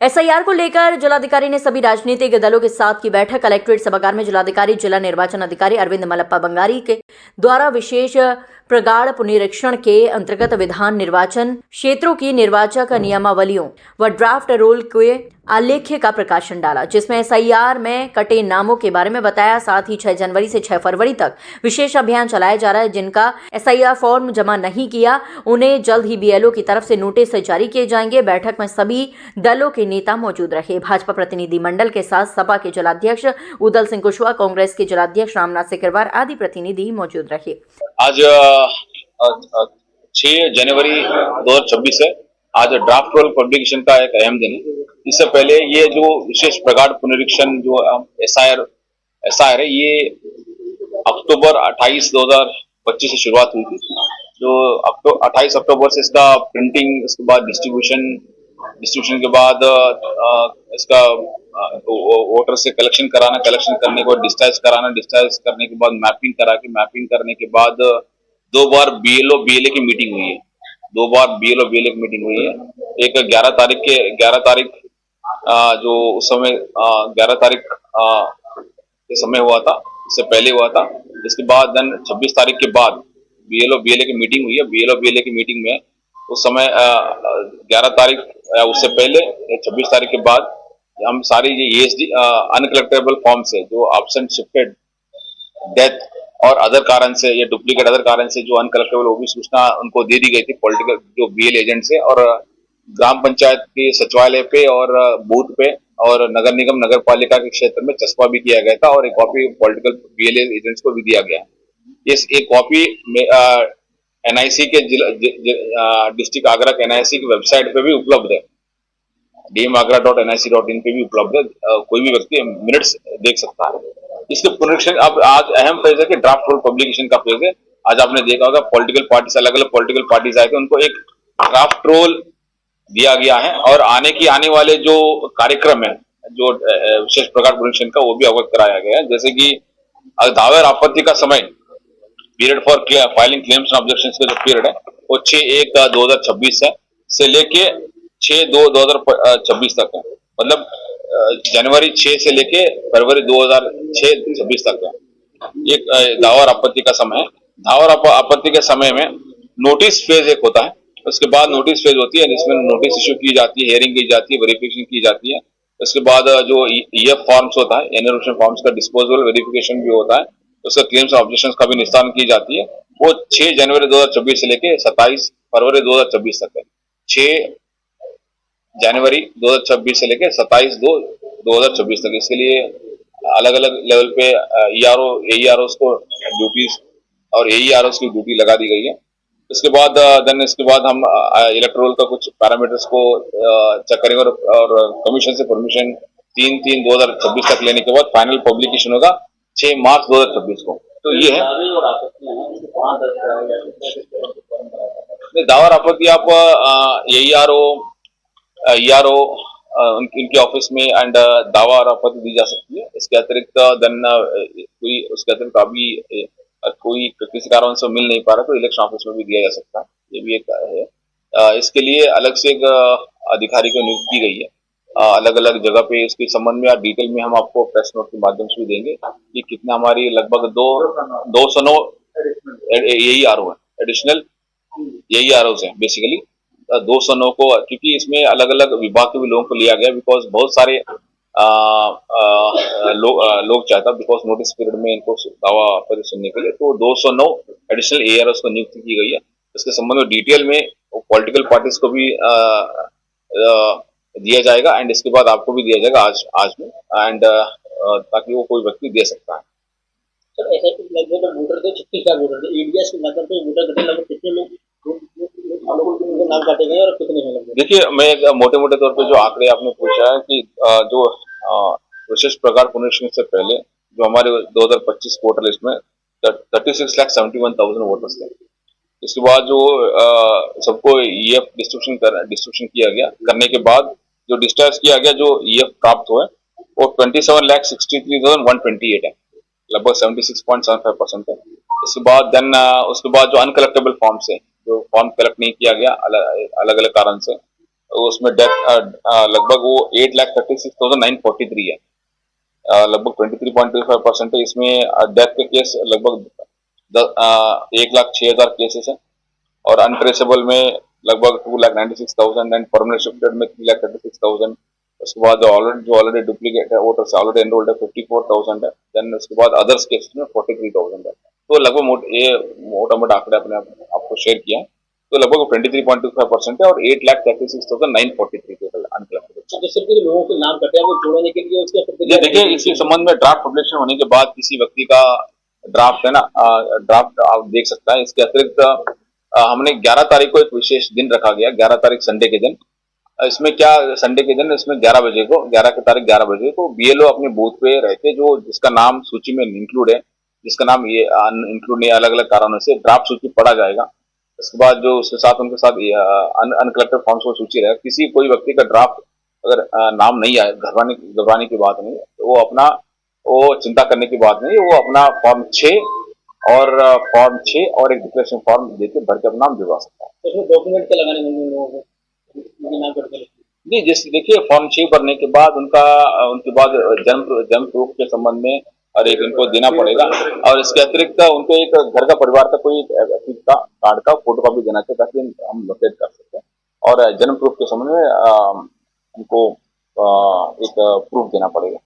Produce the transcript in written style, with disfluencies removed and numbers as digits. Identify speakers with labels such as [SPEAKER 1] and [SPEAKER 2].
[SPEAKER 1] SIR को लेकर जिलाधिकारी ने सभी राजनीतिक दलों के साथ की बैठक। कलेक्ट्रेट सभागार में जिलाधिकारी, जिला निर्वाचन अधिकारी अरविंद मलप्पा बंगारी के द्वारा विशेष प्रगाढ़ पुनरीक्षण के अंतर्गत विधान निर्वाचन क्षेत्रों की निर्वाचक नियमावलियों व ड्राफ्ट रोल के आलेख्य का प्रकाशन डाला, जिसमें एसआईआर में कटे नामों के बारे में बताया। साथ ही 6 जनवरी से 6 फरवरी तक विशेष अभियान चलाया जा रहा है। जिनका एसआईआर फॉर्म जमा नहीं किया, उन्हें जल्द ही बीएलओ की तरफ से नोटिस जारी किए जाएंगे। बैठक में सभी दलों के नेता मौजूद रहे। भाजपा प्रतिनिधि मंडल के साथ सपा के जिलाध्यक्ष उदल सिंह कुशवाहा, कांग्रेस के जिलाध्यक्ष रामनाथ सिकरवार आदि प्रतिनिधि मौजूद रहे।
[SPEAKER 2] आज 6 जनवरी 2026 है। आज ड्राफ्ट रोल पब्लिकेशन का एक अहम दिन है। इससे पहले ये जो विशेष प्रगाढ़ पुनरीक्षण जो एसआईआर है, ये अक्टूबर 28 2025 से शुरुआत हुई थी। जो 28 अक्टूबर से इसका प्रिंटिंग, उसके बाद डिस्ट्रीब्यूशन के बाद इसका वोटर से कलेक्शन कराना, कलेक्शन करने के बाद डिस्चार्ज कराना, डिस्चार्ज करने के बाद मैपिंग करा के, मैपिंग करने के बाद 2 बार बीएलए की मीटिंग हुई है। 2 बार बीएलए की मीटिंग हुई है। एक 11 तारीख जो उस समय 11 तारीख के समय हुआ था, इससे पहले हुआ था। इसके बाद 26 तारीख के बाद बीएलए की मीटिंग हुई है। बीएलए की मीटिंग में उस समय 11 तारीख उससे पहले 26 तारीख के बाद हम सारी ये ESD अनकलेक्टेबल फॉर्म से जो एब्सेंट, शिफ्टेड, डेथ और अदर कारण से, ये डुप्लीकेट अदर कारण से जो अनकलेक्टेबल, वो भी सूचना उनको दे दी गई थी पॉलिटिकल जो बीएल एजेंट से, और ग्राम पंचायत के सचिवालय पे और बूथ पे और नगर निगम, नगर पालिका के क्षेत्र में चस्पा भी किया गया था, और एक कॉपी पॉलिटिकल बीएल एजेंट्स को भी दिया गया। इस एक कॉपी एनआईसी के डिस्ट्रिक्ट आगरा के एनआईसी की वेबसाइट पे भी उपलब्ध है, dmagra.nic.in पे भी उपलब्ध है। कोई भी व्यक्ति मिनट्स देख सकता है। इसके पुनरीक्षण अब आज अहम फेज है कि ड्राफ्ट रोल पब्लिकेशन का फेज है। आज आपने देखा होगा पॉलिटिकल पार्टीज, अलग अलग पॉलिटिकल पार्टीज आए थे, उनको एक ड्राफ्ट रोल दिया गया है, और आने वाले जो कार्यक्रम है, जो विशेष प्रगाढ़ पुनरीक्षण का, वो भी अवगत कराया गया है। जैसे कि दावे और आपत्ति का समय, period for filing claims and objections का जो पीरियड है वो 6/1/2026 है से लेके 6/2/2026 तक है। मतलब जनवरी 6 से लेके फरवरी 2026 तक है। एक दावा और आपत्ति का समय है। दावा और आपत्ति के समय में नोटिस फेज एक होता है, उसके बाद नोटिस फेज होती है, जिसमें नोटिस इश्यू की जाती है, हियरिंग की जाती है, वेरिफिकेशन की जाती है। उसके बाद जो EF फॉर्म्स होता है, एनुमरेशन फॉर्म्स का डिस्पोजल वेरिफिकेशन भी होता है, उसका क्लेम्स और ऑब्जेक्शंस का भी निस्तारण की जाती है। वो 6 जनवरी 2026 से लेके 27 फरवरी 2026 तक है। 6 जनवरी 2026 से लेके 27/2/2026 तक। इसके लिए अलग अलग लेवल पे AEROs को ड्यूटीज और AEROs की ड्यूटी लगा दी गई है। इसके बाद हम इलेक्टोरल का कुछ पैरामीटर्स को चेक करेंगे, और कमीशन से परमिशन 3/3/2026 तक लेने के बाद फाइनल पब्लिकेशन होगा 6 मार्च 2026 को। तो ये है दावा और आपत्ति। आप ERO इनके ऑफिस में एंड दावा और आपत्ति दी जा सकती है। इसके अतिरिक्त अभी कोई किसी कारण से मिल नहीं पा रहा तो इलेक्शन ऑफिस में भी दिया जा सकता है। ये भी एक है। इसके लिए अलग से एक अधिकारी को नियुक्त की गई है अलग अलग जगह पे। इसके संबंध में डिटेल में हम आपको प्रेस नोट के माध्यम से भी देंगे कि कितना हमारी लगभग 209 AERO है, एडिशनल AEROs है बेसिकली 209 को, क्योंकि इसमें अलग अलग विभाग के भी लोगों को लिया गया, बिकॉज बहुत सारे लोग चाहता, बिकॉज नोटिस पीरियड में इनको दावा आपत्ति सुनने के लिए, तो 209 एडिशनल AEROs को नियुक्त की गई है। इसके संबंध में डिटेल में पॉलिटिकल पार्टीज को भी दिया जाएगा, एंड इसके बाद आपको भी दिया जाएगा आज में, एंड ताकि वो कोई व्यक्ति दे सकता है।
[SPEAKER 3] सर ऐसे लगभग वोटर थे 36,000 वोटर थे, एडीएस के माध्यम से वोटर कटे लगभग कितने लोग नाम काटे गए और कितने हैं लगभग?
[SPEAKER 2] देखिए, मैं मोटे तौर पे जो आंकड़े आपने पूछा है कि जो विशेष प्रगाढ़ पुनरीक्षण से पहले जो हमारे 2025 वोटर लिस्ट में 36,71,000 वोटर्स थे। इसके बाद जो सबको EF डिस्ट्रीब्यूशन किया गया, करने के बाद जो डिस्चार्ज किया गया, जो EF प्राप्त हुए वो 27,63,128 है, लगभग 76.75% है। इसके बाद जो अनकलेक्टेबल फॉर्म्स है, जो फॉर्म कलेक्ट नहीं किया गया अलग अलग कारण से, उसमें डेथ लगभग वो 8,36,943 है, लगभग 23.25% है। इसमें डेथ के केस लगभग 1,06,000 केसेस हैं, और अनट्रेसेबल में लगभग 2,96,000 एंड परमानेंट शिफ्टेड में 3,36,000। उसके बाद ऑलरेडी डुप्लीकेट है, वोटर्स ऑलरेडी एनरोल्ड है 54,000 है। देन उसके बाद अदर्स केसेस में 43,000 है। तो लगभग ये मोटा मोटा आंकड़े अपने आपको शेयर किया है। तो लगभग 23.25% है, और 8,36,943 टोटल अनकलेक्टेड।
[SPEAKER 3] तो जैसे कि लोगों के नाम कटे हैं वो जोड़ने के लिए उसके
[SPEAKER 2] ये देखिए, इसी संबंध में ड्राफ्ट पब्लिकेशन होने के बाद किसी व्यक्ति का ड्राफ्ट है ना, ड्राफ्ट आप देख सकता है। इसके अतिरिक्त हमने 11 तारीख को एक विशेष दिन रखा गया, 11 तारीख संडे के दिन। इसमें क्या, संडे के दिन इसमें 11 बजे को, 11 की तारीख 11 बजे को बीएलओ अपने बूथ पे रहते, जो जिसका नाम सूची में इंक्लूड है, जिसका नाम ये इंक्लूड नहीं, अलग अलग कारणों से ड्राफ्ट सूची पढ़ा जाएगा। इसके बाद जो उसके साथ उनके साथ अनकलेक्टेड फॉर्म्स को सूची रहेगा। किसी कोई व्यक्ति का ड्राफ्ट अगर नाम नहीं आए, घबराने की बात नहीं, तो वो चिंता करने की बात नहीं, वो अपना फॉर्म 6 और एक डिक्लेरेशन फॉर्म देके भर के अपना नाम जुड़वा सकता है।
[SPEAKER 3] तो उसमें डॉक्यूमेंट क्या लगाने होंगे लोगों को, उनके नाम कट के?
[SPEAKER 2] जी, जैसे देखिए, फॉर्म 6 भरने के बाद उनके बाद जन्म प्रूफ के संबंध में और एक इनको देना पड़ेगा, और इसके अतिरिक्त उनको एक घर का परिवार का कोई व्यक्ति का कार्ड का फोटो कॉपी देना चाहिए, ताकि हम लोकेट कर सकें। और जन्म प्रूफ के संबंध में उनको एक प्रूफ देना पड़ेगा।